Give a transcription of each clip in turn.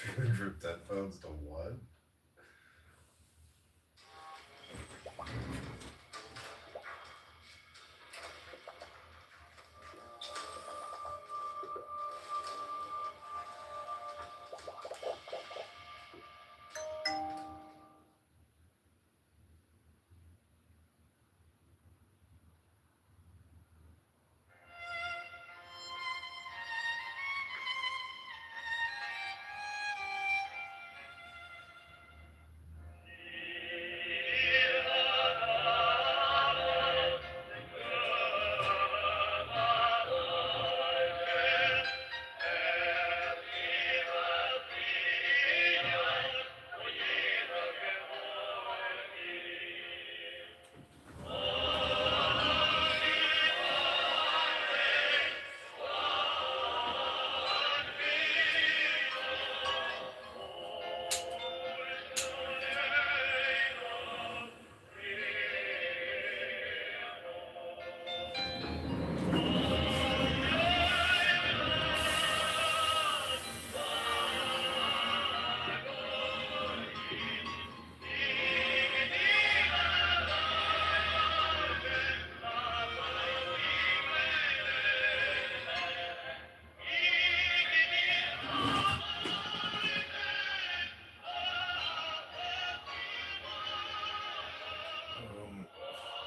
Group headphones to what?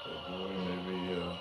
February maybe.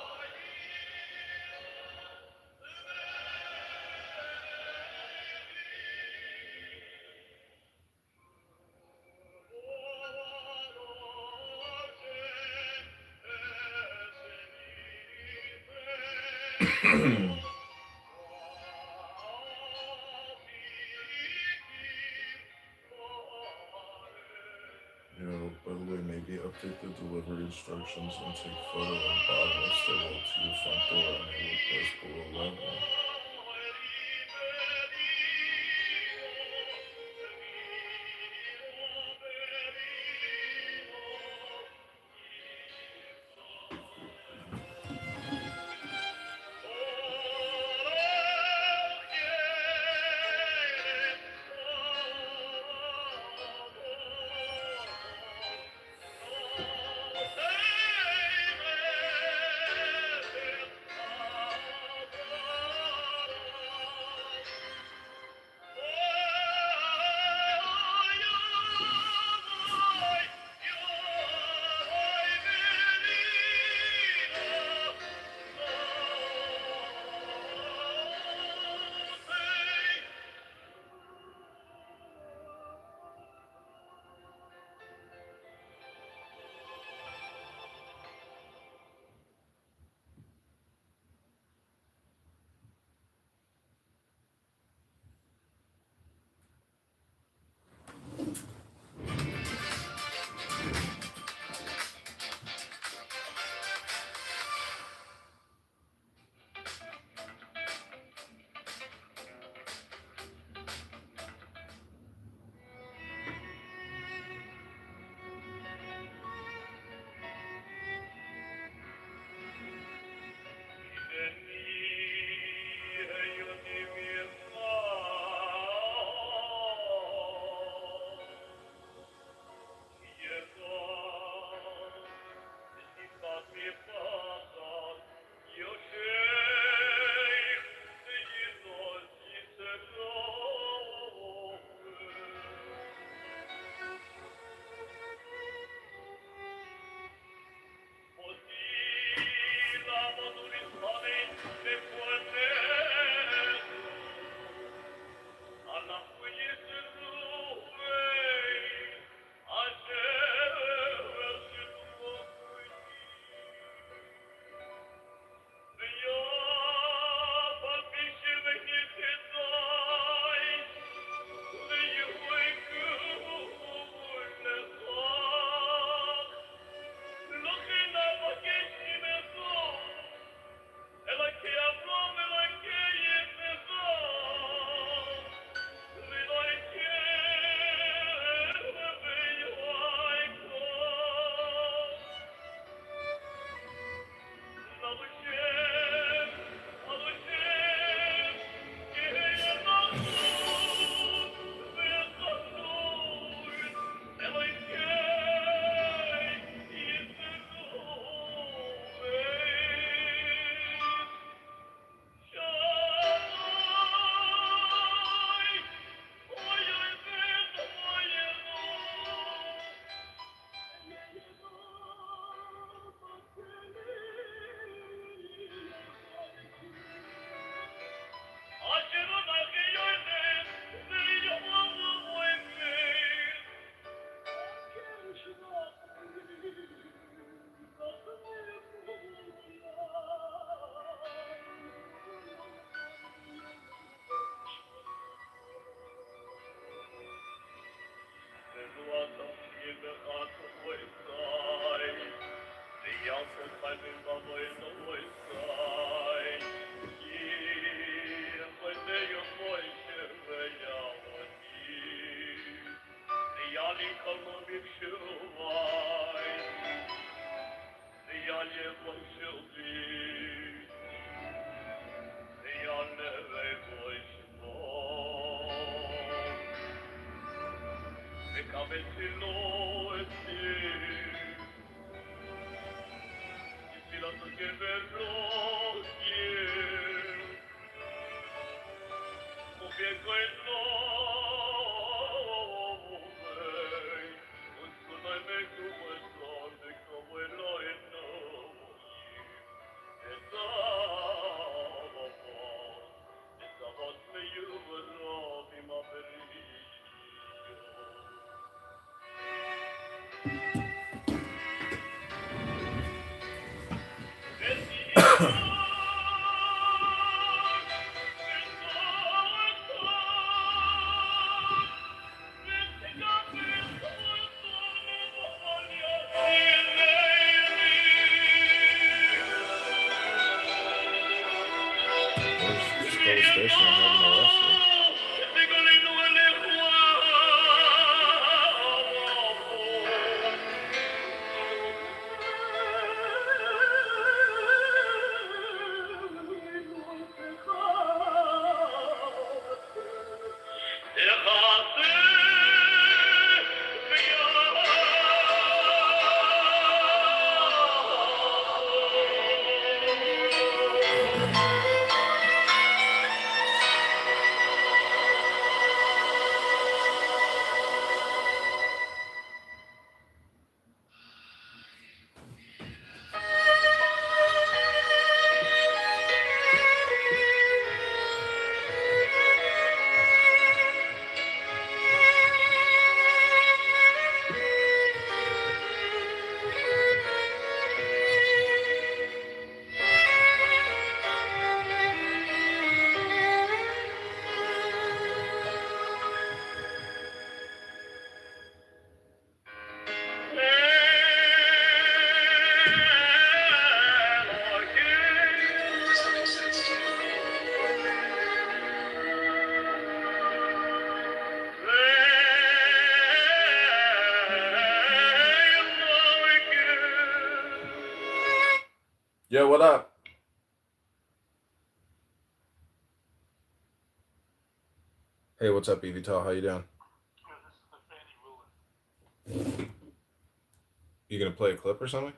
By the way, maybe update the delivery instructions and take photo of bottle as they roll to your front door and enable place below level. Just call the station and have them arrested. Yo, what up? Hey, what's up, Evital? How you doing? You gonna play a clip or something?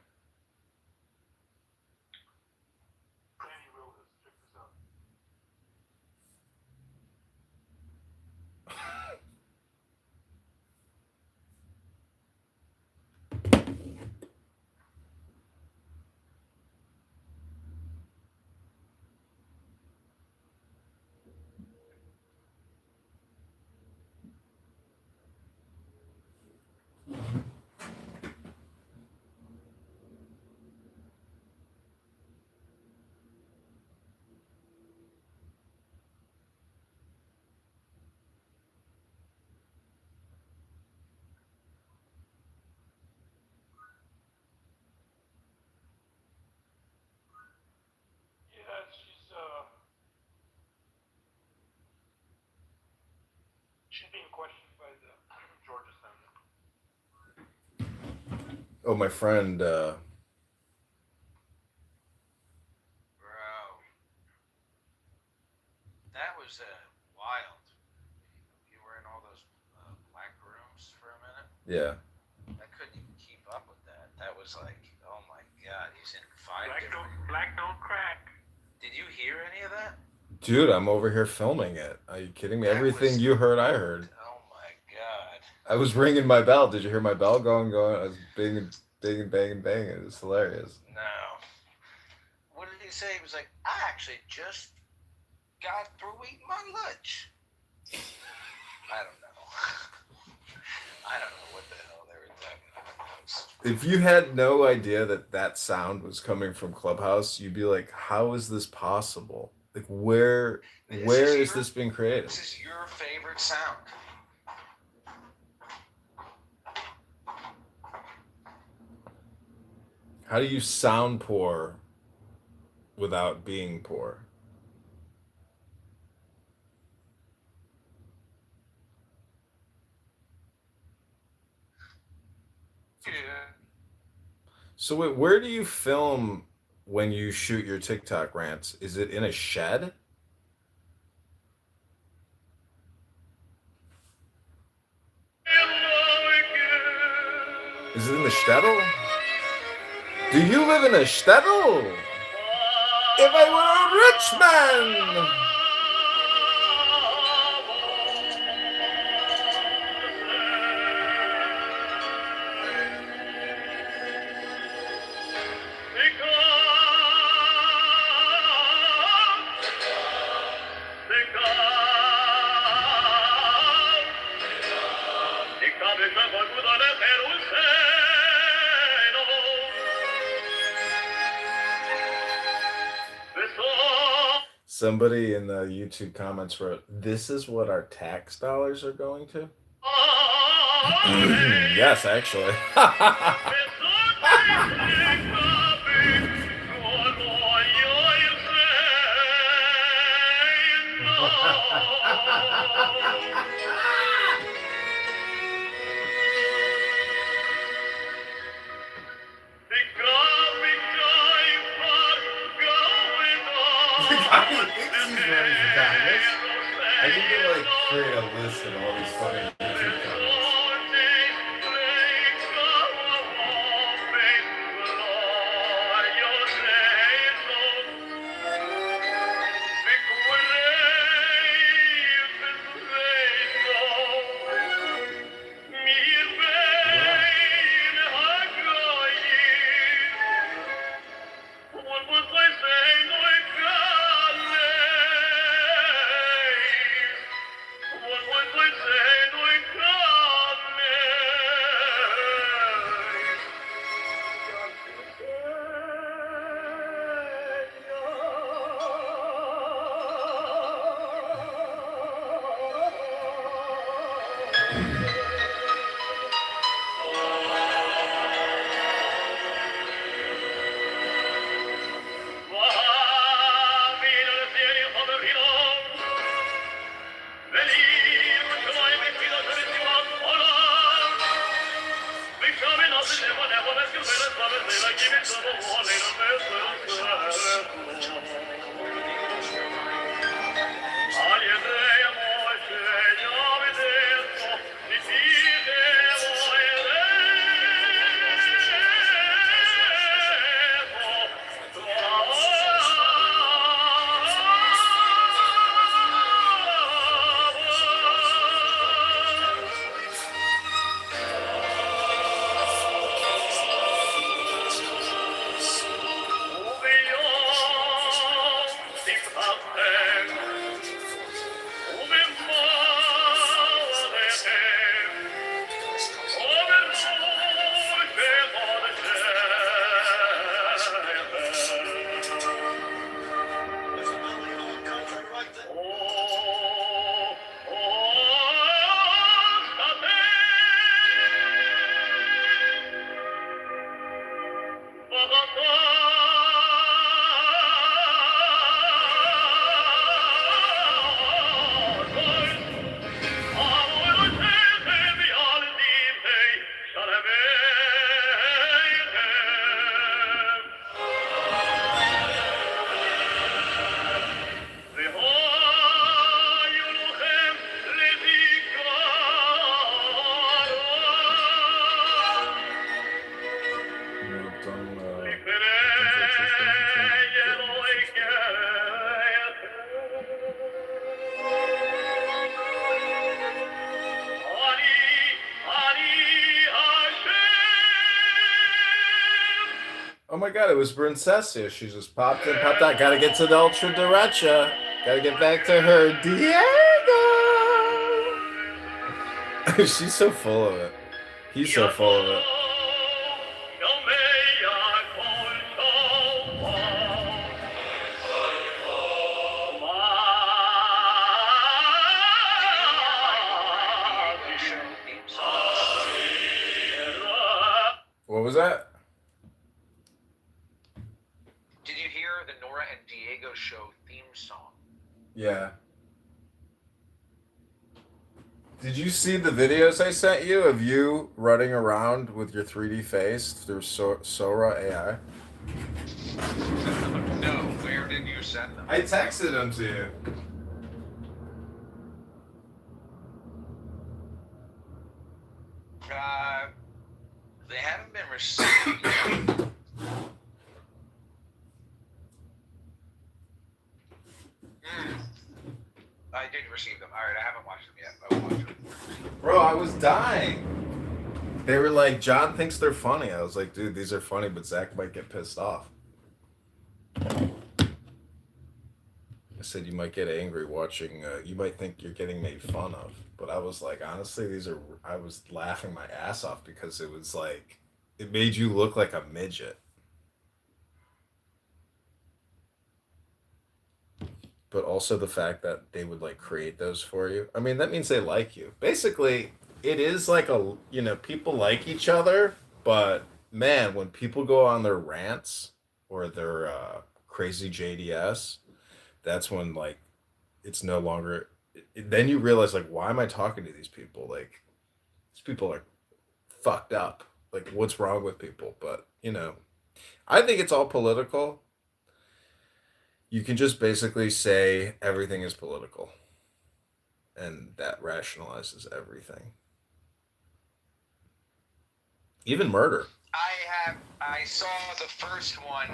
Oh, my friend. Bro, that was wild. You were in all those black rooms for a minute. Yeah. I couldn't even keep up with that. That was like, oh my god, he's in five Black different. don't crack. Did you hear any of that? Dude, I'm over here filming it. Are you kidding me? That Everything was- you heard, I heard. Oh my god. I was ringing my bell. Did you hear my bell going? I was banging, banging, banging, banging. It was hilarious. No. What did he say? He was like, I actually just got through eating my lunch. I don't know. I don't know what the hell they were talking about. If you had no idea that that sound was coming from Clubhouse, you'd be like, "How is this possible? Like, where is this being created?" This is your favorite sound. How do you sound poor without being poor? So wait, where do you film when you shoot your TikTok rants? Is it in a shed? Is it in the shtetl? Do you live in a shtetl? If I were a rich man! Somebody in the YouTube comments wrote, "This is what our tax dollars are going to?" Yes, actually. I need to like create a list of all these fucking YouTube comments. Oh my god, it was Princessia. She just popped in, popped out. Gotta get to the Ultra Derecha. Gotta get back to her Diego. She's so full of it. He's so full of it. What was that? Did you hear the Nora and Diego show theme song? Yeah. Did you see the videos I sent you of you running around with your 3D face through Sora AI? No, where did you send them? I texted them to you. They haven't been received yet. I did receive them. All right, I haven't watched them yet. I will watch them. Bro, I was dying. They were like, John thinks they're funny. I was like, dude, these are funny, but Zach might get pissed off. I said you might get angry watching. You might think you're getting made fun of, but I was like, honestly, these are. I was laughing my ass off because it was like, it made you look like a midget. But also the fact that they would like create those for you. I mean, that means they like you. Basically, it is like a, people like each other, but man, when people go on their rants or their crazy JDS, that's when like it's no longer then you realize like why am I talking to these people? Like these people are fucked up. Like what's wrong with people? But, I think it's all political. You can just basically say everything is political, and that rationalizes everything, even murder. I saw the first one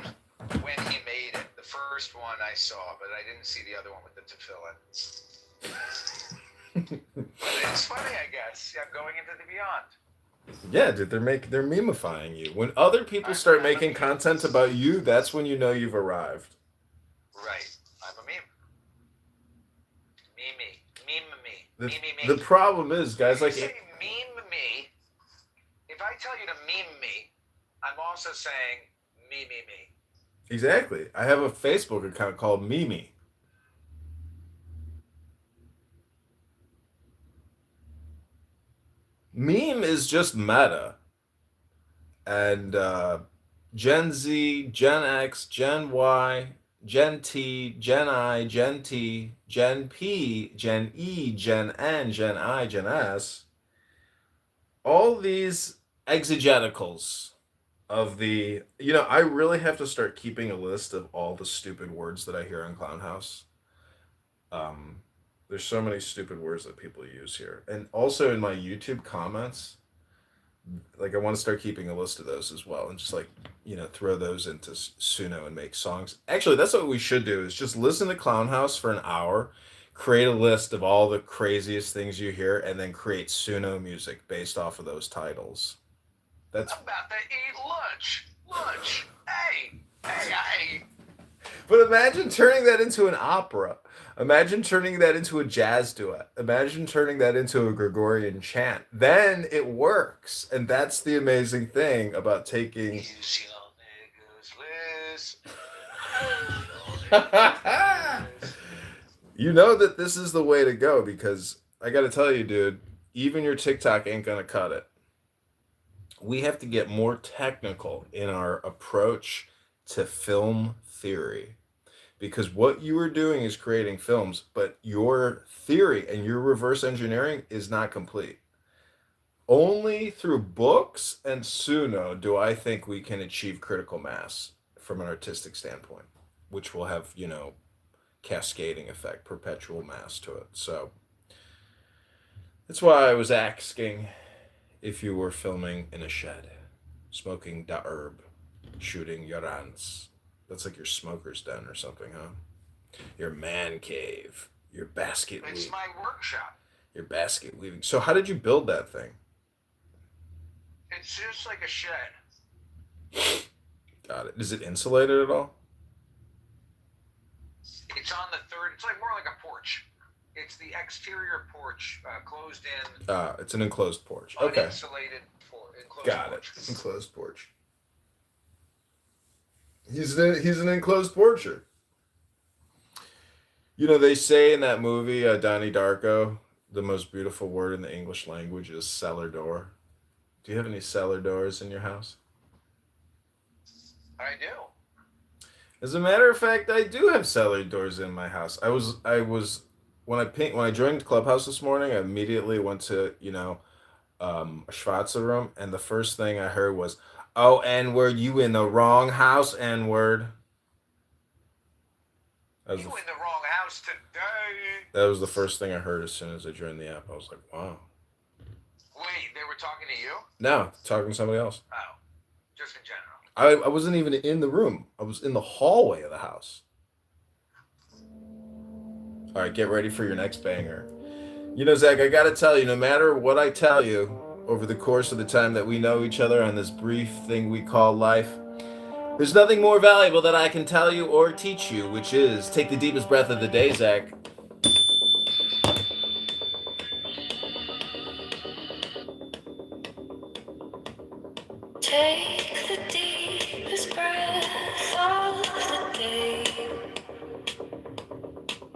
when he made it. The first one I saw, but I didn't see the other one with the tefillin. But it's funny, I guess. Yeah, going into the beyond. Yeah, dude, they're memifying you. When other people start making content about you, that's when you know you've arrived. Right, I'm a meme. Meme me. The problem is, guys, if like you say meme me. If I tell you to meme me, I'm also saying me. Exactly. I have a Facebook account called Mimi. Meme is just meta. And Gen Z, Gen X, Gen Y, Gen T, Gen I, Gen T, Gen P, Gen E, Gen N, Gen I, Gen S, all these exegeticals of I really have to start keeping a list of all the stupid words that I hear on Clown House. Um, there's so many stupid words that people use here. And also in my YouTube comments, like I want to start keeping a list of those as well and just like, throw those into Suno and make songs. Actually, that's what we should do is just listen to Clown House for an hour, create a list of all the craziest things you hear, and then create Suno music based off of those titles. That's I'm about to eat lunch. Hey. But imagine turning that into an opera. Imagine turning that into a jazz duet. Imagine turning that into a Gregorian chant. Then it works. And that's the amazing thing about taking. You know that this is the way to go because I got to tell you, dude, even your TikTok ain't going to cut it. We have to get more technical in our approach to film theory. Because what you are doing is creating films, but your theory and your reverse engineering is not complete. Only through books and Suno do I think we can achieve critical mass from an artistic standpoint, which will have, cascading effect, perpetual mass to it. So that's why I was asking if you were filming in a shed, smoking da herb, shooting yorans. That's like your smoker's den or something, huh? Your man cave, your basket weaving. It's my workshop. Your basket weaving. So how did you build that thing? It's just like a shed. Got it. Is it insulated at all? It's on the third. It's like more like a porch. It's the exterior porch, closed in. It's an enclosed porch. Okay. Uninsulated enclosed Got porch. it. Enclosed porch. He's an enclosed porcher. They say in that movie, Donnie Darko, the most beautiful word in the English language is cellar door. Do you have any cellar doors in your house? I do. As a matter of fact, I do have cellar doors in my house. I was when I joined Clubhouse this morning, I immediately went to a Schwarzer room, and the first thing I heard was, "Oh, N word, you in the wrong house, N word." That was You the in the wrong house today. that was the first thing I heard as soon as I joined the app. I was like, "Wow." Wait, they were talking to you? No, talking to somebody else. Oh, just in general. I wasn't even in the room. I was in the hallway of the house. All right, get ready for your next banger. Zach, I gotta tell you, no matter what I tell you over the course of the time that we know each other on this brief thing we call life, there's nothing more valuable that I can tell you or teach you, which is take the deepest breath of the day, Zach. Take the deepest breath of the day.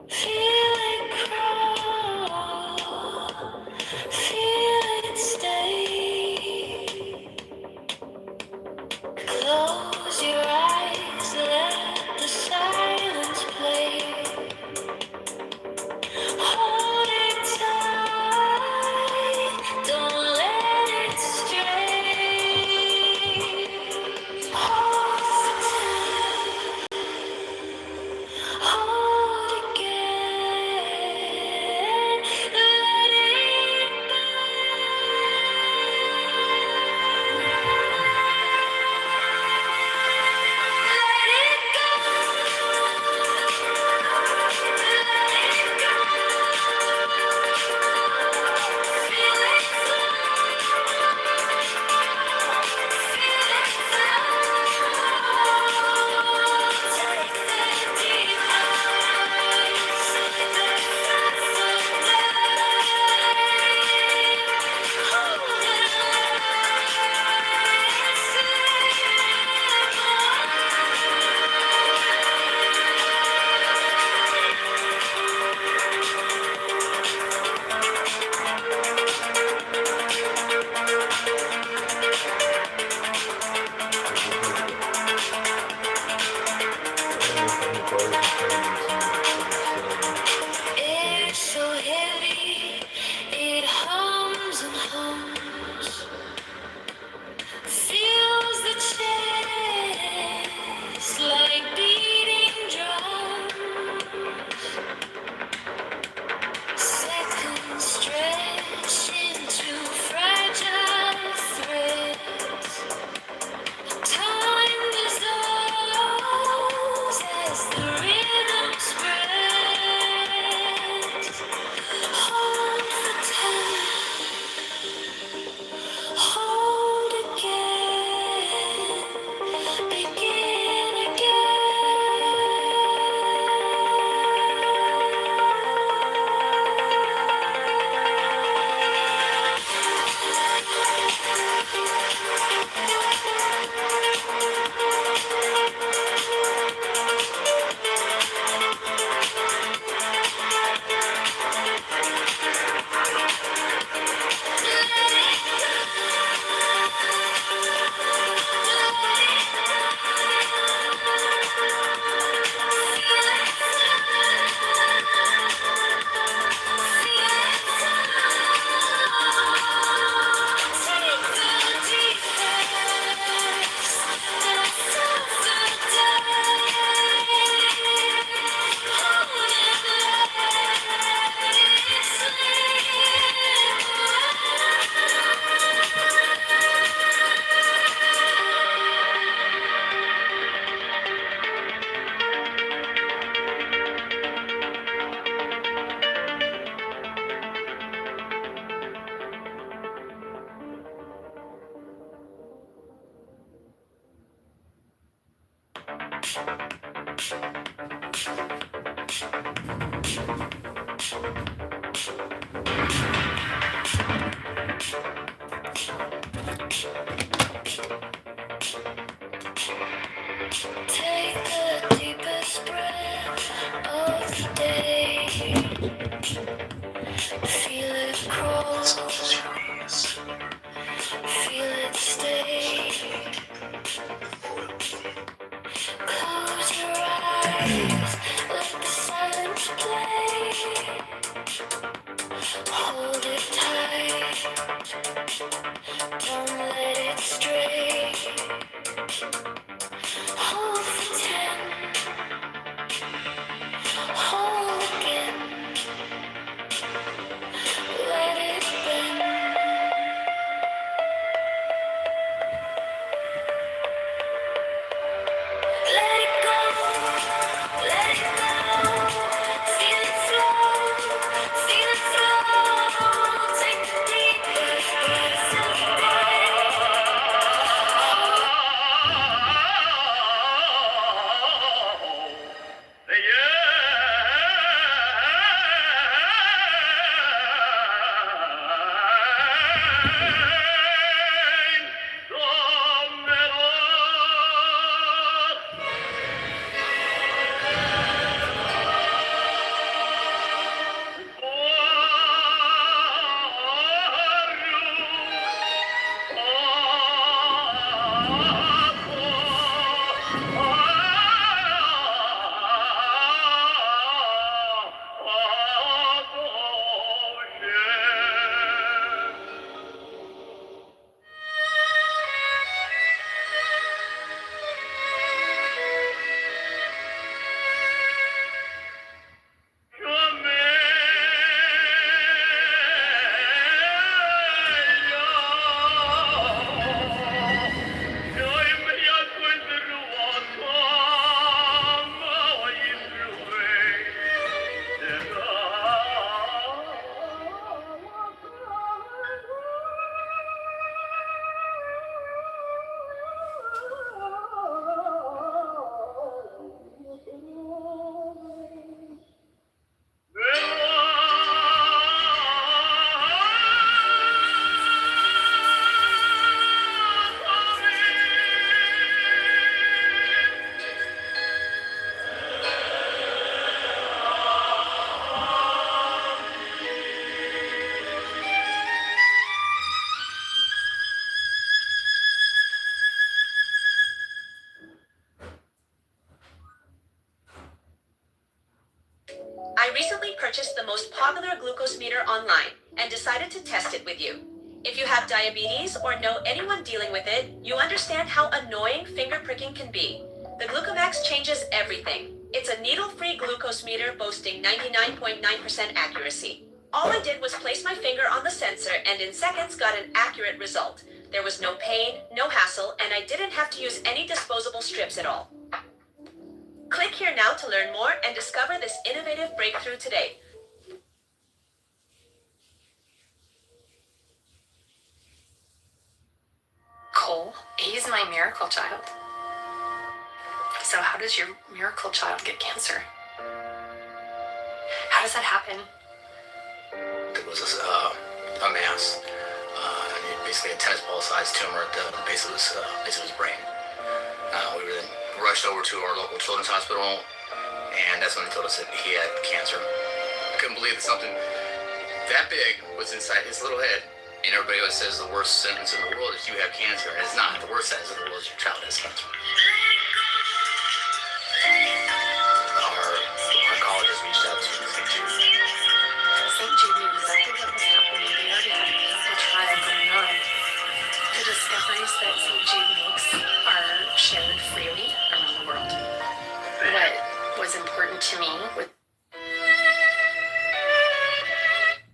Feel it crawl, feel it stay. Close your eyes, let the silence play. Hold it tight, don't let it stray. Hold tight, hold again, let it go. Let it go. Let it go. Feel it flow. Feel it flow. Take the deep eyes that felt so deep. Hold it It's so heavy, it hums and hums. Fills the chest like beating drums. Seconds stretch into fragile threads. Time dissolves as the rhythm spreads. Hold the time, hold again, begin Take the deepest breath of the day. Feel it crawl, feel it stay. Close your eyes, let the silence play. Don't let it stray. Hold for 10. Hold again. Let it bend. Let it go. Let it go. Feel it flow. Feel it flow. Take the deepest breaths of the I recently purchased the most popular glucose meter online and decided to test it with you. If you have diabetes or know anyone dealing with it, you understand how annoying finger pricking can be. The Glucomax changes everything. It's a needle-free glucose meter boasting 99.9% accuracy. All I did was place my finger on the sensor and in seconds got an accurate result. There was no pain, no hassle, and I didn't have to use any disposable strips at all. Click here now to learn more and discover this innovative breakthrough today. Cole, he's my miracle child. So how does your miracle child get cancer? How does that happen? It was a mass, basically a tennis ball sized tumor at the base of his brain. We were then rushed over to our local children's hospital, and that's when they told us that he had cancer. I couldn't believe that something that big was inside his little head. And everybody always says the worst sentence in the world is you have cancer, and it's not. The worst sentence in the world is your child has cancer. Our colleges reached out to St. Jude. St. Jude knew exactly what was happening. They already had a clinical trial going on. The discoveries that St. Jude makes are shared freely around the world. What was important to me was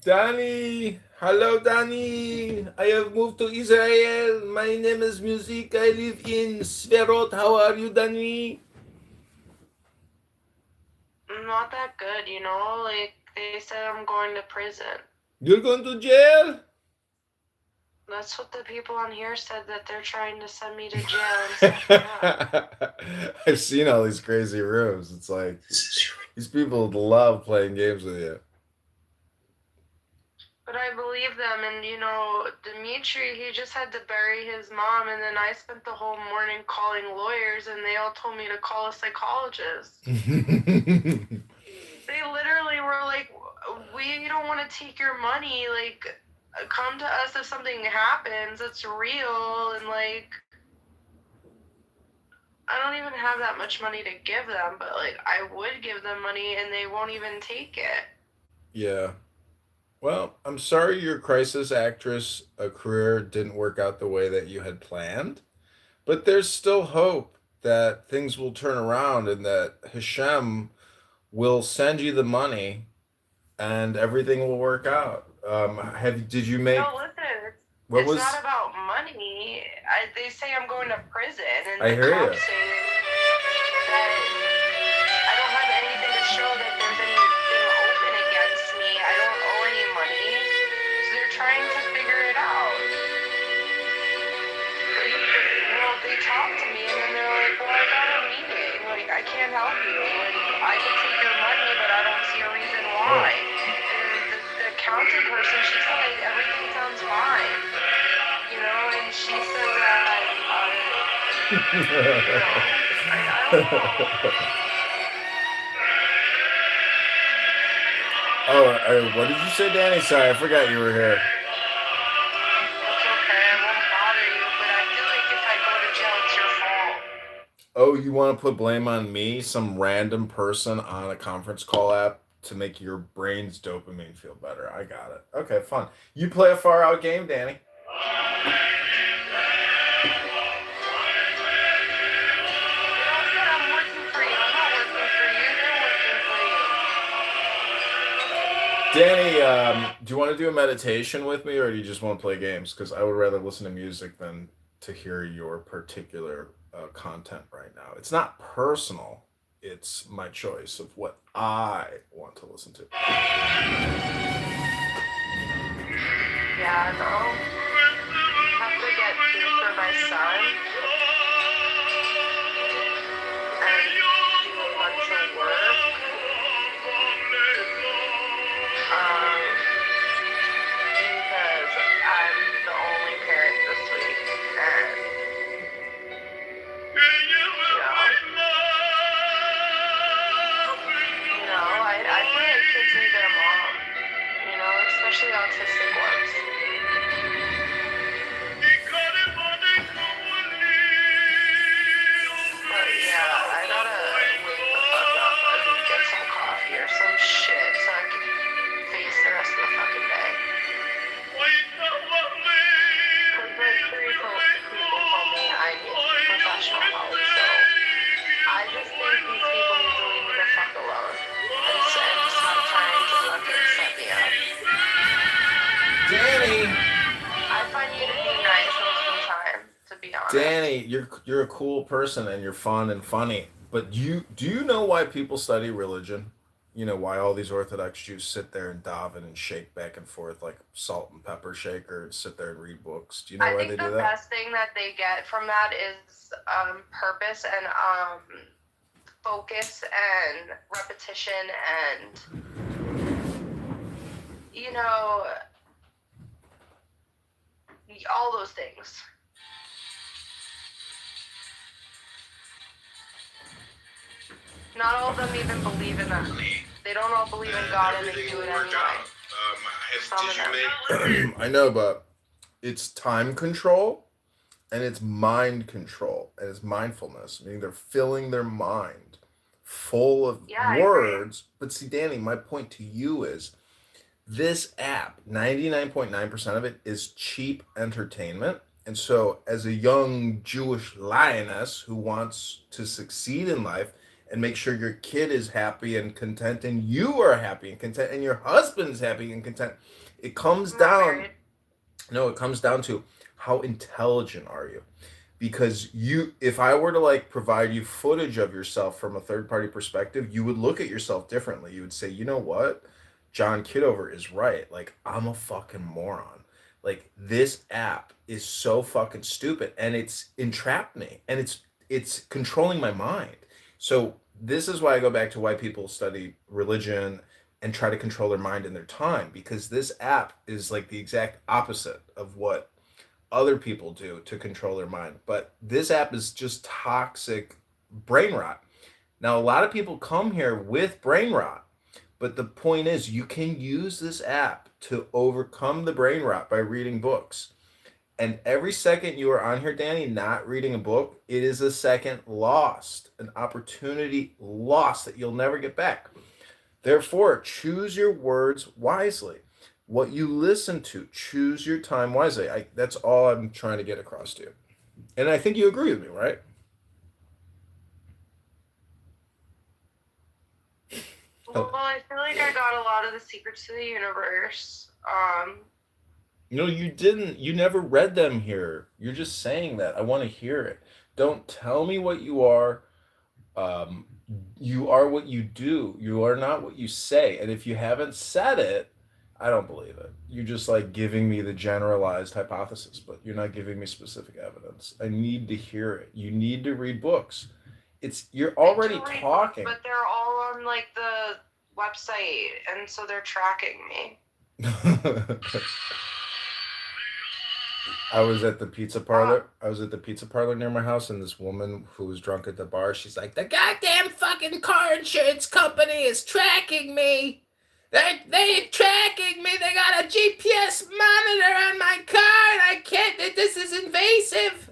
Danny! Hello, Danny! I have moved to Israel. My name is Music. I live in Sderot. How are you, Danny? Not that good, you know? Like, they said I'm going to prison. You're going to jail? That's what the people on here said, that they're trying to send me to jail and stuff like that. I've seen all these crazy rooms. It's like, these people love playing games with you. But I believe them, and you know, Dimitri, he just had to bury his mom, and then I spent the whole morning calling lawyers, and they all told me to call a psychologist. They literally were like, we don't want to take your money, like, come to us if something happens, it's real, and like, I don't even have that much money to give them, but like, I would give them money, and they won't even take it. Yeah. Well, I'm sorry your crisis actress career didn't work out the way that you had planned, but there's still hope that things will turn around and that Hashem will send you the money and everything will work out. Did you make No, listen, what it's not was? about money. They say I'm going to prison, and I the hear you. cops say that I don't have anything to show that there's anything open against me. I don't owe any money, so they're trying to figure it out. They talk to me, and then they're like, "Well, I got a meeting. Like, I can't help you, and I could take your money, but I don't see a reason why." And the accountant person, she's like, "Everything sounds fine." And she said that, I don't know. What did you say, Danny? Sorry, I forgot you were here. It's okay, I won't bother you, but I feel like if I go to jail, it's your fault. Oh, you want to put blame on me, some random person on a conference call app to make your brain's dopamine feel better. I got it. Okay, fun. You play a far out game, Danny. I'm working for you. I'm not working for you. They're working for you. Danny, do you want to do a meditation with me or do you just want to play games? Because I would rather listen to music than to hear your particular content right now. It's not personal, it's my choice of what I want to listen to. Yeah, no. I have to get food for my son and do a bunch of work. Because I'm the only parent this week, and I feel like kids need their mom, especially autistic ones. But yeah, I gotta wake the fuck up and get some coffee or some shit so I can face the rest of the fucking day. Because like 3 people told me I need professional help, so I just think these people need to leave me the fuck alone and stop trying to fucking set me up. Danny! I find you to be nice most of the time, to be honest. Danny, you're a cool person and you're fun and funny. But do you know why people study religion? You know why all these Orthodox Jews sit there and daven and shake back and forth like salt and pepper shaker and sit there and read books. Do you know why they do that? I think the best thing that they get from that is purpose and focus and repetition and all those things. Not all of them even believe in that. They don't all believe in God and they do it anyway. I know, but it's time control and it's mind control and it's mindfulness. Meaning they're filling their mind full of words. But see, Danny, my point to you is this app, 99.9% of it is cheap entertainment. And so, as a young Jewish lioness who wants to succeed in life and make sure your kid is happy and content, and you are happy and content, and your husband's happy and content, it comes down. No, it comes down to how intelligent are you? Because if I were to like provide you footage of yourself from a third party perspective, you would look at yourself differently. You would say, you know what? John Kitover is right. Like, I'm a fucking moron. Like, this app is so fucking stupid and it's entrapped me and it's controlling my mind. So this is why I go back to why people study religion and try to control their mind and their time, because this app is like the exact opposite of what other people do to control their mind. But this app is just toxic brain rot. Now, a lot of people come here with brain rot. But the point is, you can use this app to overcome the brain rot by reading books. And every second you are on here, Danny, not reading a book, it is a second lost, an opportunity lost that you'll never get back. Therefore, choose your words wisely. what you listen to. Choose your time wisely. That's all I'm trying to get across to you. And I think you agree with me, right? Well, I feel like I got a lot of the secrets to the universe. No, you didn't. You never read them here. You're just saying that. I want to hear it. Don't tell me what you are. Um, you are what you do. You are not what you say. And if you haven't said it, I don't believe it. You're just like giving me the generalized hypothesis, but you're not giving me specific evidence. I need to hear it. You need to read books. You're already I do read talking. books, but they're all on like the website, and so they're tracking me. I was at the pizza parlor. I was at the pizza parlor near my house, and this woman who was drunk at the bar, she's like, "The goddamn fucking car insurance company is tracking me. They're tracking me. They got a GPS monitor on my car, and I can't. This is invasive."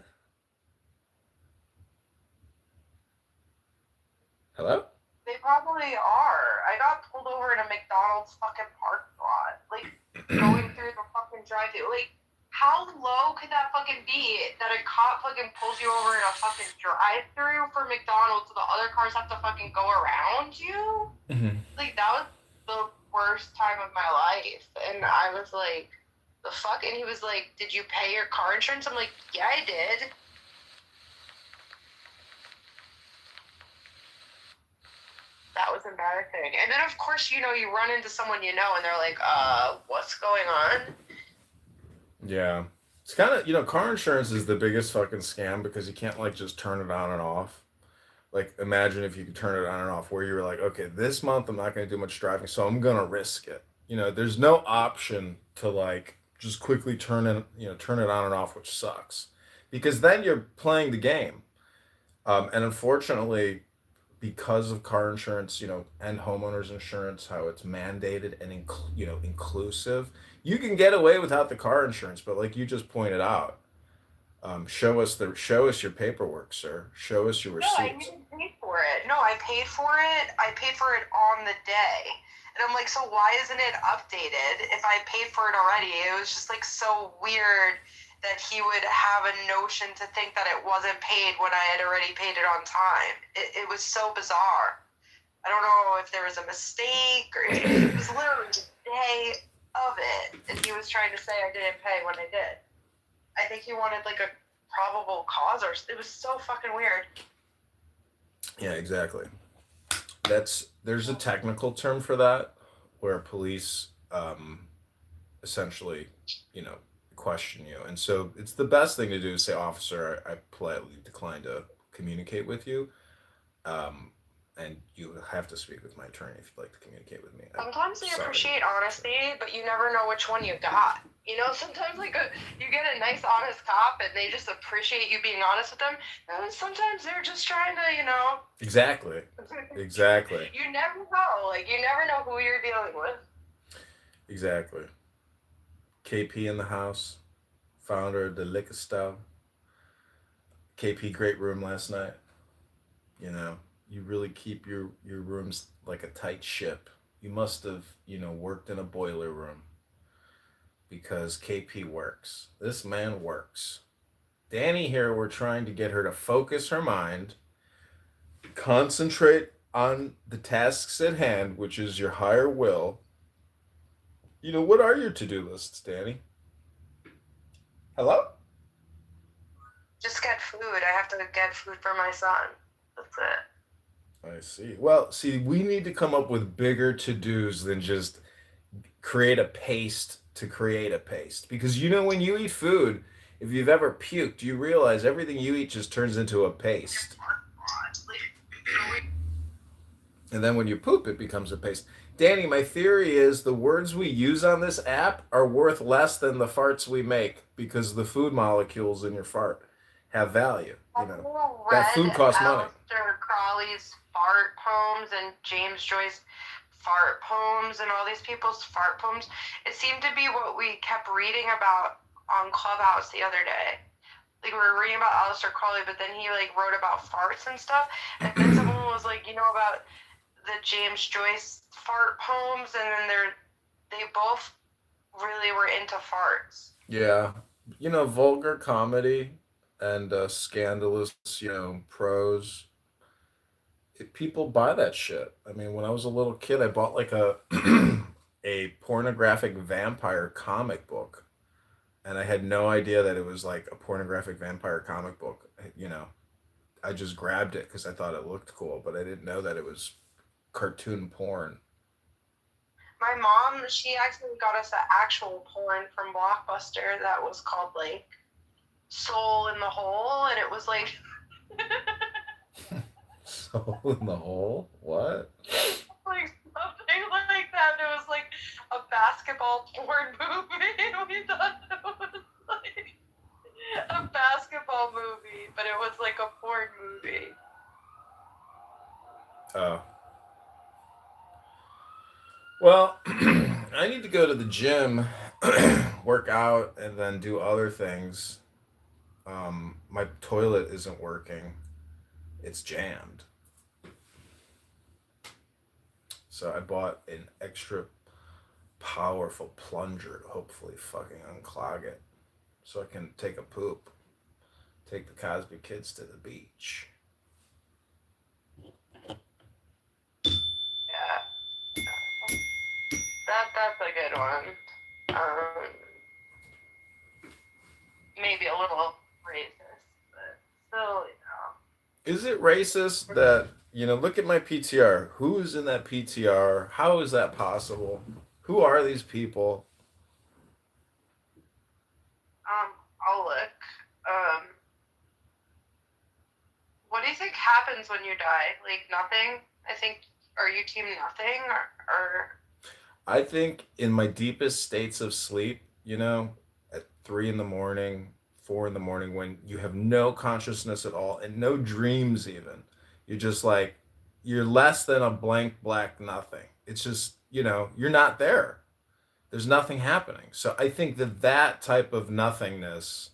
Hello? They probably are. I got pulled over in a McDonald's fucking parking lot, like going through the fucking drive-thru. Like, how low could that fucking be that a cop fucking pulls you over in a fucking drive-thru for McDonald's so the other cars have to fucking go around you? Mm-hmm. Like, that was the worst time of my life. And I was like, the fuck? And he was like, did you pay your car insurance? I'm like, yeah, I did. That was embarrassing. And then, of course, you know, you run into someone you know, and they're like, what's going on? Yeah. It's kind of, car insurance is the biggest fucking scam because you can't, like, just turn it on and off. Like, imagine if you could turn it on and off where you were like, okay, this month I'm not going to do much driving, so I'm going to risk it. There's no option to, like, just quickly turn it on and off, which sucks. Because then you're playing the game. And unfortunately, because of car insurance, and homeowners insurance, how it's mandated and inclusive, you can get away without the car insurance. But like you just pointed out, show us your paperwork, sir. Show us your receipts. No, I didn't pay for it. No, I paid for it. I paid for it on the day. And I'm like, so why isn't it updated if I paid for it already? It was just like so weird that he would have a notion to think that it wasn't paid when I had already paid it on time. It was so bizarre. I don't know if there was a mistake or it was literally the day of it. And he was trying to say I didn't pay when I did. I think he wanted like a probable cause or it was so fucking weird. Yeah, exactly. There's a technical term for that where police essentially, question you. And so it's the best thing to do is say, "Officer, I politely decline to communicate with you. And you have to speak with my attorney if you'd like to communicate with me." Sometimes they Sorry. appreciate honesty, but you never know which one you got. Sometimes you get a nice, honest cop, and they just appreciate you being honest with them. And sometimes they're just trying to, Exactly. Exactly. You never know. You never know who you're dealing with. Exactly. KP in the house, founder of the liquor store. KP, great room last night. You really keep your rooms like a tight ship. You must have, worked in a boiler room because KP works. This man works. Danny here, we're trying to get her to focus her mind, concentrate on the tasks at hand, which is your higher will. What are your to-do lists, Danny? Hello? Just get food. I have to get food for my son. That's it. I see. Well, we need to come up with bigger to-dos than just create a paste to create a paste. Because when you eat food, if you've ever puked, you realize everything you eat just turns into a paste. And then when you poop, it becomes a paste. Danny, my theory is the words we use on this app are worth less than the farts we make because the food molecules in your fart have value. That food costs money. Aleister Crowley's fart poems and James Joyce's fart poems and all these people's fart poems. It seemed to be what we kept reading about on Clubhouse the other day. We were reading about Aleister Crowley, but then he wrote about farts and stuff. And then someone was about the James Joyce fart poems, and then they both really were into farts. Yeah. Vulgar comedy and scandalous, prose. People buy that shit. I mean, when I was a little kid, I bought like a a pornographic vampire comic book, and I had no idea that it was like a pornographic vampire comic book. I just grabbed it because I thought it looked cool, but I didn't know that it was cartoon porn. My mom, she actually got us an actual porn from Blockbuster that was called like Soul in the Hole, and it was like Soul in the hole? What? like something like that. It was like a basketball porn movie. We thought it was like a basketball movie, but it was like a porn movie. Oh. Well, I need to go to the gym, work out, and then do other things. My toilet isn't working. It's jammed. So I bought an extra powerful plunger to hopefully fucking unclog it so I can take a poop. Take the Cosby kids to the beach. Yeah, that's a good one. Maybe a little racist, but still, Is it racist that, look at my PTR. Who's in that PTR? How is that possible? Who are these people? I'll look. What do you think happens when you die? Like nothing? I think, are you team nothing or I think in my deepest states of sleep, at 3 in the morning, 4 in the morning, when you have no consciousness at all and no dreams even, you're just like, you're less than a blank black nothing. It's just, you're not there. There's nothing happening. So I think that type of nothingness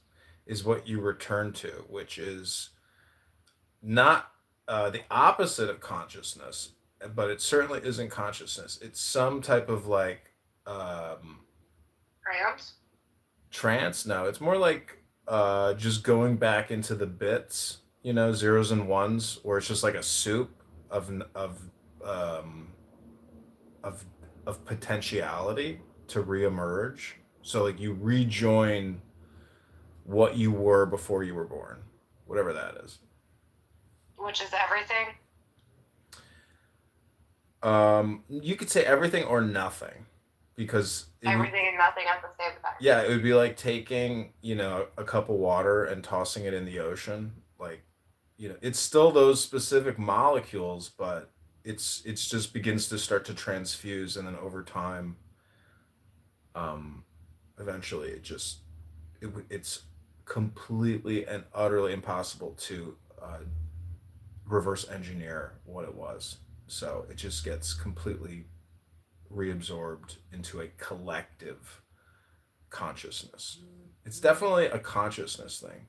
is what you return to, which is not the opposite of consciousness, but it certainly isn't consciousness. It's some type of like cramps? trance. No, it's more like just going back into the bits, zeros and ones, where it's just like a soup of um, of of potentiality to reemerge. So like you rejoin what you were before you were born, whatever that is. Which is everything? You could say everything or nothing, because Everything and nothing at the same time. yeah, it would be like taking, a cup of water and tossing it in the ocean. Like, it's still those specific molecules, but it's just begins to start to transfuse, and then over time, um, eventually it's completely and utterly impossible to reverse engineer what it was. So it just gets completely reabsorbed into a collective consciousness. It's definitely a consciousness thing.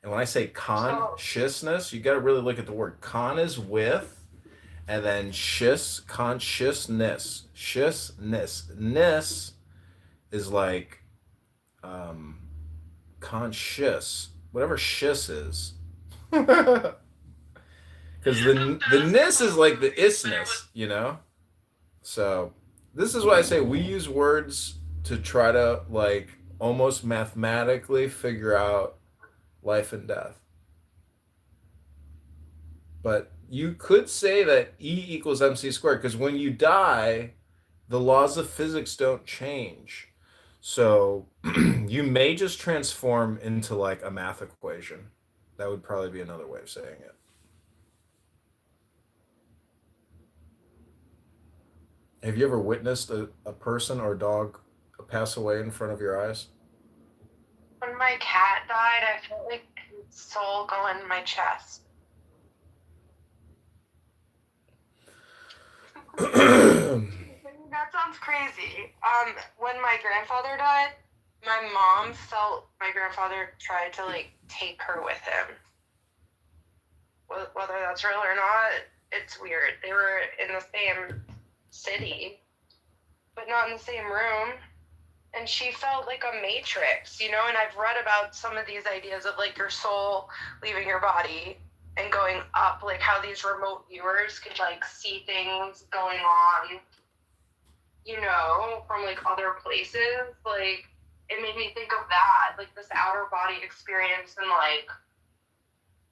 And when I say consciousness, you got to really look at the word. Con is with, and then consciousness. Ness is like conscious, whatever shiss is. Because the ness is like the isness. So this is why I say we use words to try to like almost mathematically figure out life and death. But you could say that E equals mc squared, because when you die, the laws of physics don't change. So you may just transform into like a math equation. That would probably be another way of saying it. Have you ever witnessed a person or a dog pass away in front of your eyes? When my cat died, I felt like his soul go in my chest. That sounds crazy. When my grandfather died, my mom felt my grandfather tried to like take her with him. Whether that's real or not, it's weird. They were in the same city. but not in the same room. And she felt like a matrix, you know, and I've read about some of these ideas of like your soul leaving your body and going up, like how these remote viewers could like see things going on, you know, from like other places. Like it made me think of that, like this outer body experience, and like,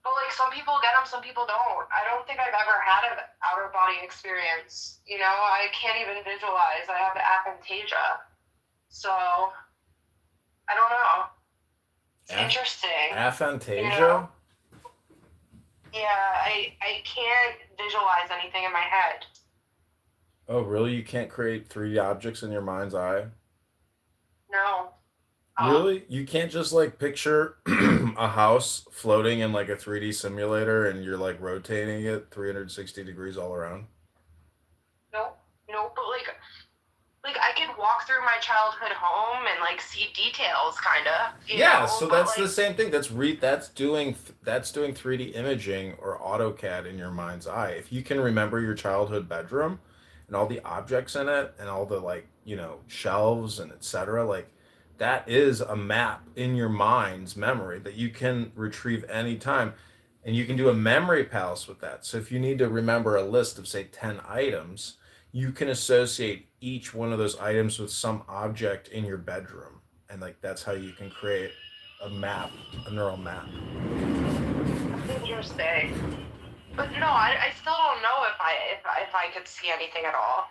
but like some people get them, some people don't. I don't think I've ever had an outer body experience, you know. I can't even visualize. I have aphantasia. So, I don't know. It's interesting. Aphantasia? You know? Yeah, I can't visualize anything in my head. Oh, really? You can't create 3D objects in your mind's eye? No. Really? You can't just like picture a house floating in like a 3D simulator and you're like rotating it 360 degrees all around? Nope. Nope. But like I could walk through my childhood home and like see details, kind of. Yeah, so that's the same thing. That's doing 3D imaging or AutoCAD in your mind's eye. If you can remember your childhood bedroom and all the objects in it and all the like, shelves and etc., like that is a map in your mind's memory that you can retrieve anytime. And you can do a memory palace with that. So if you need to remember a list of say 10 items, you can associate each one of those items with some object in your bedroom, and like that's how you can create a map, a neural map. Interesting. But no, I still don't know if I could see anything at all,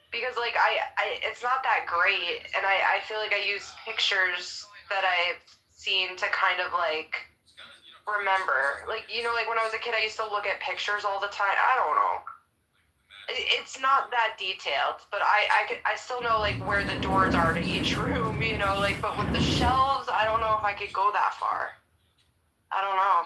because like I it's not that great, and I feel like I use pictures that I've seen to kind of like remember, like, you know, like when I was a kid I used to look at pictures all the time. I don't know. It's not that detailed, but I still know like where the doors are to each room, you know, like, but with the shelves, I don't know if I could go that far. I don't know.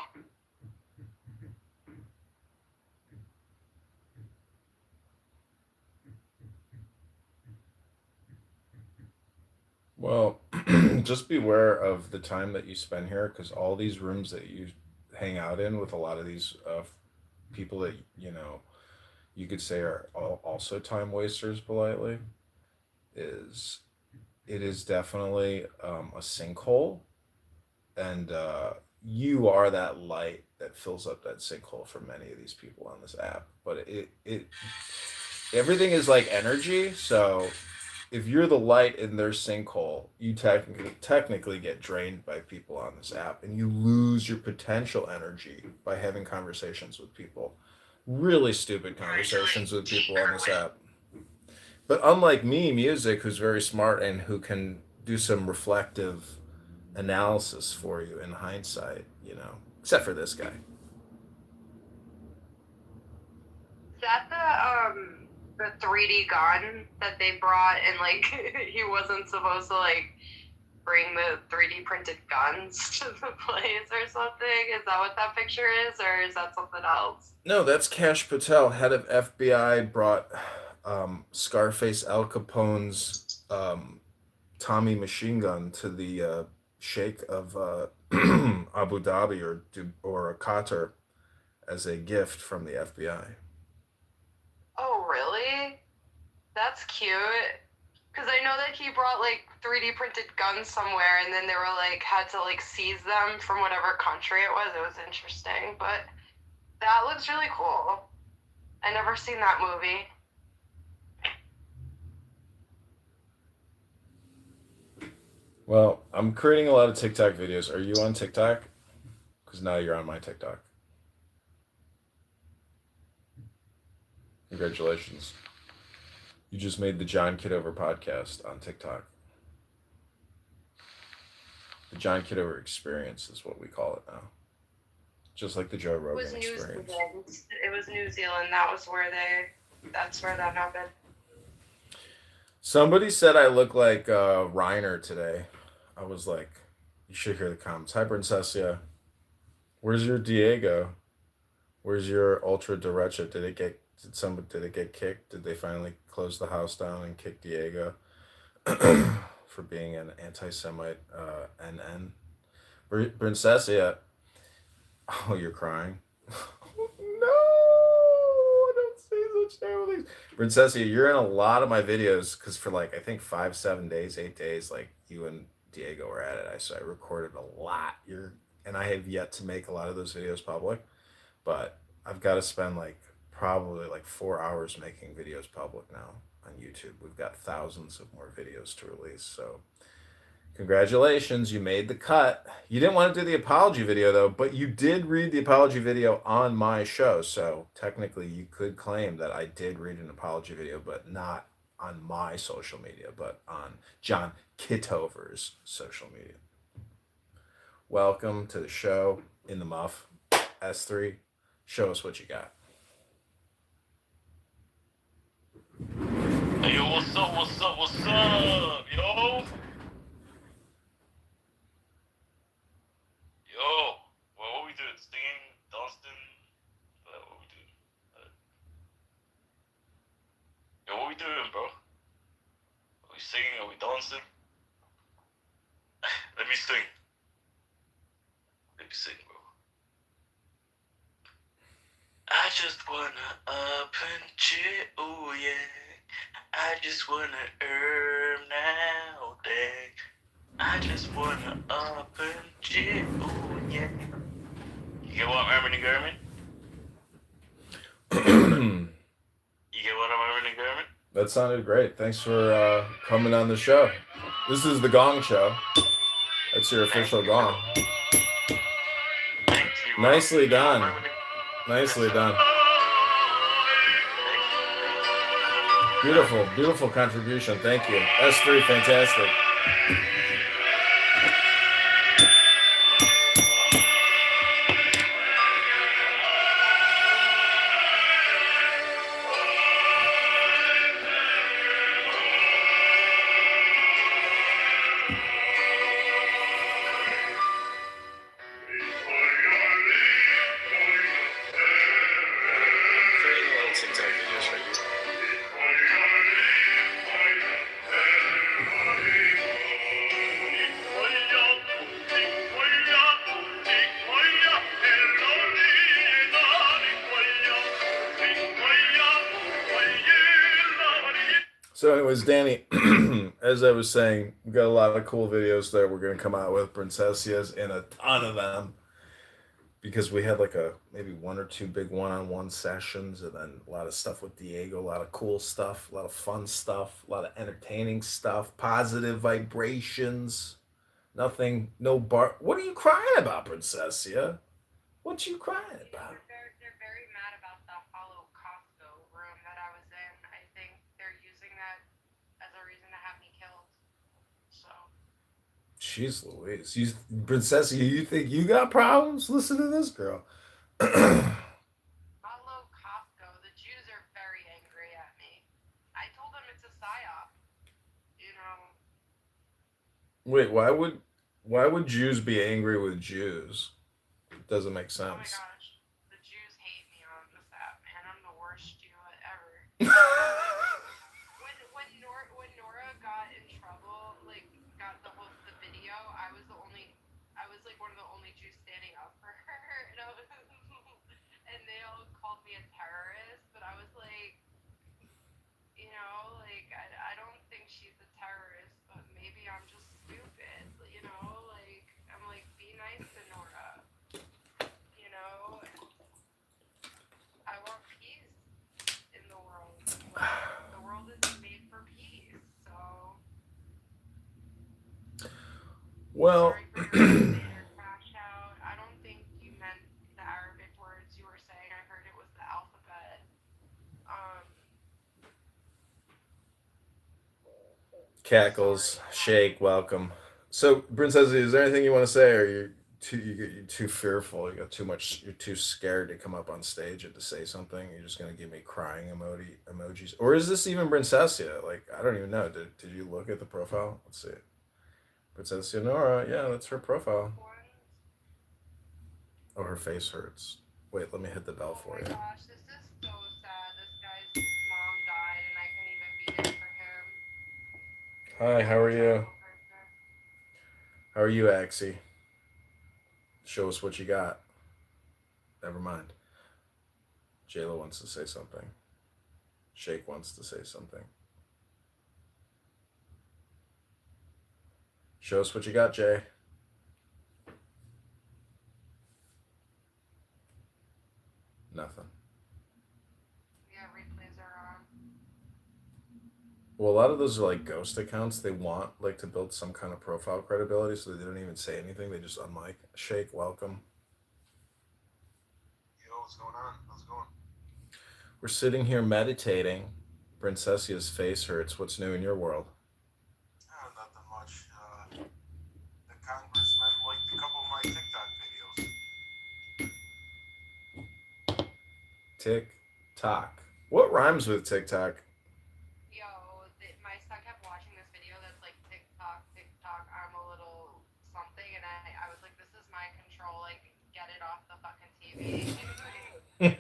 Well, just beware of the time that you spend here, because all these rooms that you hang out in with a lot of these people that you could say are also time wasters politely, is it is definitely a sinkhole, and you are that light that fills up that sinkhole for many of these people on this app. But it everything is like energy, so if you're the light in their sinkhole, you technically get drained by people on this app, and you lose your potential energy by having conversations with people. Really stupid conversations with people on this app. But unlike me, music, who's very smart and who can do some reflective analysis for you in hindsight, except for this guy. Is that the 3D gun that they brought, and like he wasn't supposed to like bring the 3D printed guns to the place or something? Is that what that picture is, or is that something else? No, that's Cash Patel, head of FBI, brought Scarface Al Capone's Tommy machine gun to the Sheikh of Abu Dhabi or Qatar as a gift from the FBI. Oh, really? That's cute. Because I know that he brought like 3D printed guns somewhere, and then they were like had to like seize them from whatever country it was. It was interesting, but that looks really cool. I never seen that movie. Well, I'm creating a lot of TikTok videos. Are you on TikTok? Because now you're on my TikTok. Congratulations. You just made the John Kitover podcast on TikTok. The John Kitover experience is what we call it now. Just like the Joe Rogan It was New experience. Zealand. It was New Zealand. That's where that happened. Somebody said I look like Reiner today. I was like, you should hear the comments. Hi, Princessia. Where's your Diego? Where's your Ultra Derecha? Did it get kicked? Did they finally close the house down and kick Diego for being an anti-Semite NN? Princessia. Oh, you're crying. No, don't say terrible things. Princessia, you're in a lot of my videos because for like I think 5, 7 days, 8 days, like you and Diego were at it. I recorded a lot. And I have yet to make a lot of those videos public, but I've got to spend like probably like 4 hours making videos public now on YouTube. We've got thousands of more videos to release, so congratulations, you made the cut. You didn't want to do the apology video though, but you did read the apology video on my show. So technically you could claim that I did read an apology video, but not on my social media, but on John Kitover's social media. Welcome to the show in the muff. S3, show us what you got. Hey, yo, what's up, yo? Yo, well, what we doing? Singing, dancing? What we doing? Yo, what we doing, bro? Are we singing? Are we dancing? Let me sing. Let me sing, bro. I just wanna up and chill, oh yeah. I just wanna now, dang. I just wanna up and chill, oh yeah. You get what I'm urban garment? You get what I'm urban garment? That sounded great. Thanks for coming on the show. This is the Gong Show. That's your official gong. Thank you, bro. Nicely done. Nicely done. Beautiful, beautiful contribution. Thank you. S3, fantastic. So anyways, Danny, as I was saying, we got a lot of cool videos that we're going to come out with, Princessias, and a ton of them, because we had like maybe 1 or 2 big one-on-one sessions, and then a lot of stuff with Diego, a lot of cool stuff, a lot of fun stuff, a lot of entertaining stuff, positive vibrations, no What are you crying about, Princessia? What you crying about? They're very mad about the hollow Costco room that I was in. I think they're using that as a reason to have me killed. So. Jeez Louise. Princessia, you think you got problems? Listen to this girl. Hollow Costco. The Jews are very angry at me. I told them it's a psyop. You know. Wait, why would Jews be angry with Jews? It doesn't make sense. Oh my gosh. The Jews hate me on this app, man. I'm the worst Jew ever. when Nora got in trouble, like got the video, I was like one of the only Jews standing up for her, and they all called me a terrorist, but I was like, like I don't think she's a terrorist, but maybe I'm just stupid, like I'm like, be nice to Nora, I want peace in the world. The world is made for peace, so. Well, Sorry for your crash out. I don't think you meant the Arabic words you were saying. I heard it was the alphabet. Cackles, shake, welcome. So, Princess, is there anything you want to say, or you're too fearful? You're too scared to come up on stage and to say something. You're just gonna give me crying emojis, or is this even Princessia? Like, I don't even know. Did you look at the profile? Let's see. Princess Nora, yeah, that's her profile. Oh, her face hurts. Wait, let me hit the bell for you. Oh my gosh, this is so sad. This guy's mom died and I couldn't even be there for him. Hi, how are you? How are you, Axie? Show us what you got. Never mind. Jayla wants to say something. Shake wants to say something. Show us what you got, Jay. Nothing. Yeah, replays are on. Well, a lot of those are like ghost accounts. They want like to build some kind of profile credibility, so they don't even say anything. They just unmic. Shake, welcome. Yo, what's going on? How's it going? We're sitting here meditating. Princessia's face hurts. What's new in your world? Nothing much. The Congressman liked a couple of my TikTok videos. Tick tock. What rhymes with TikTok? Yo, my son kept watching this video that's like TikTok, I'm a little something, and I was like, this is my control, like, get it off the fucking TV. Cuckoo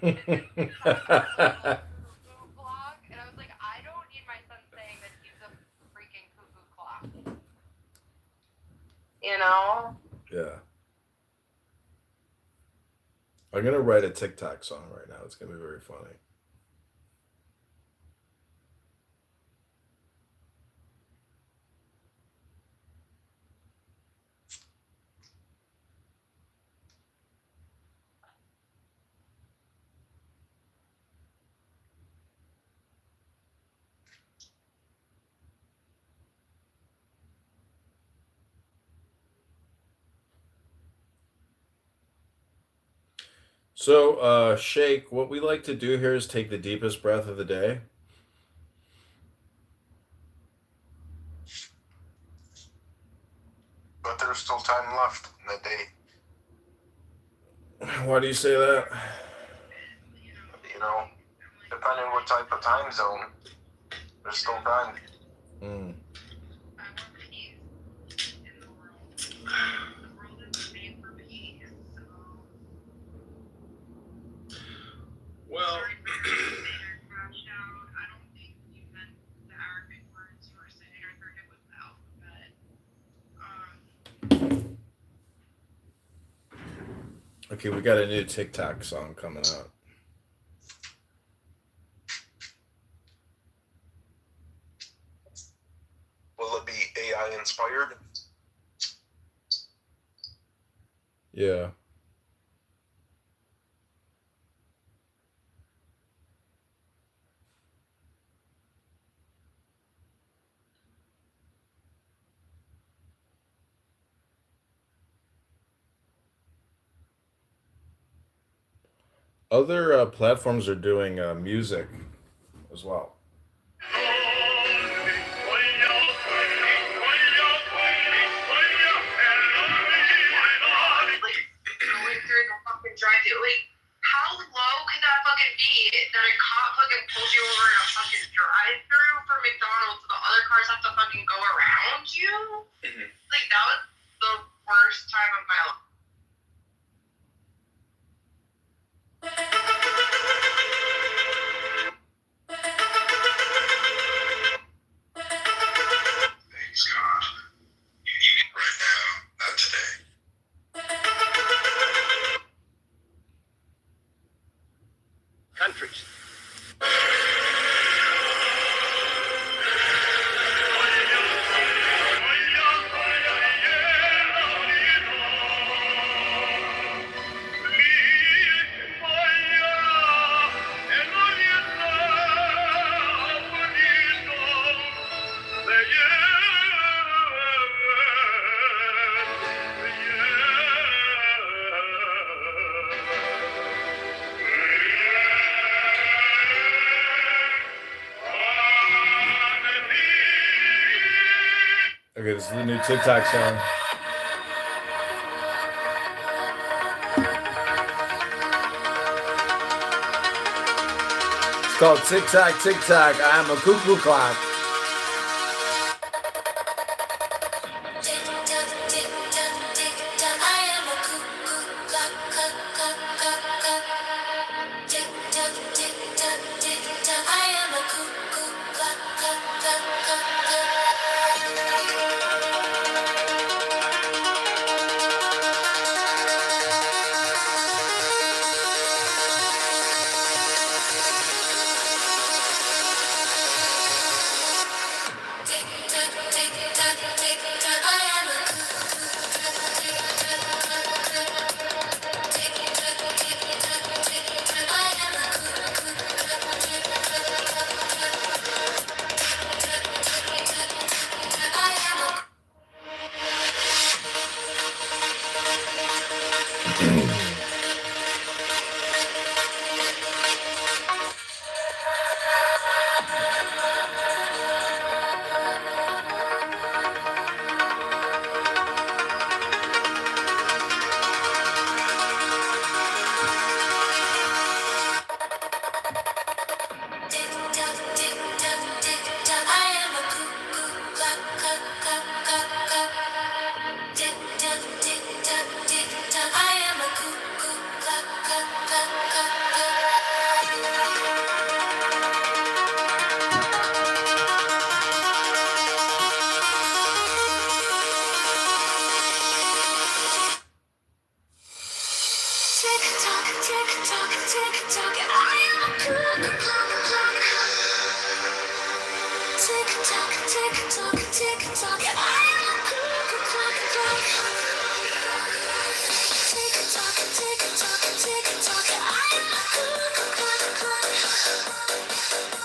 clock, and I was like, I don't need my son saying that he's a freaking cuckoo clock. You know? Yeah. I'm gonna write a TikTok song right now. It's gonna be very funny. So, Shake, what we like to do here is take the deepest breath of the day. But there's still time left in the day. Why do you say that? You know, depending what type of time zone, there's still time. Mm. I want peace in the world. The world is made for peace, so. Well, Sorry for your later crash out. I don't think you meant the Arabic words you were saying. I heard it was the alphabet. Okay, we got a new TikTok song coming out. Will it be AI inspired? Yeah. Other platforms are doing music as well. Going through the fucking drive-thru. Like, how low can that fucking be that a cop fucking pulls you over in a fucking drive-thru for McDonald's so the other cars have to fucking go around you? Like, that was the worst time of my life. Thanks God. Right now, not today. Countries. Okay, this is the new TikTok song. It's called Tic Tac, Tic Tac, I am a cuckoo clock. Tick tock, tick tock, tick tock. I am a cuckoo clock, clock, clock, clock, clock. Tick tock, tick tock, tick tock. I am a cuckoo clock, clock, clock, clock, clock. Tick tock, tick tock, tick tock. I am a cuckoo clock, clock, clock, clock, clock. Tick tock, tick tock, tick tock. I am a cuckoo clock, clock, clock, clock, tick tock, tick tock, tick tock. I am a cuckoo clock, clock. Tick tock, tick tock, tick tock. I am a cuckoo clock, clock. Tick tock, tick tock, tick tock. I am a cuckoo clock, clock.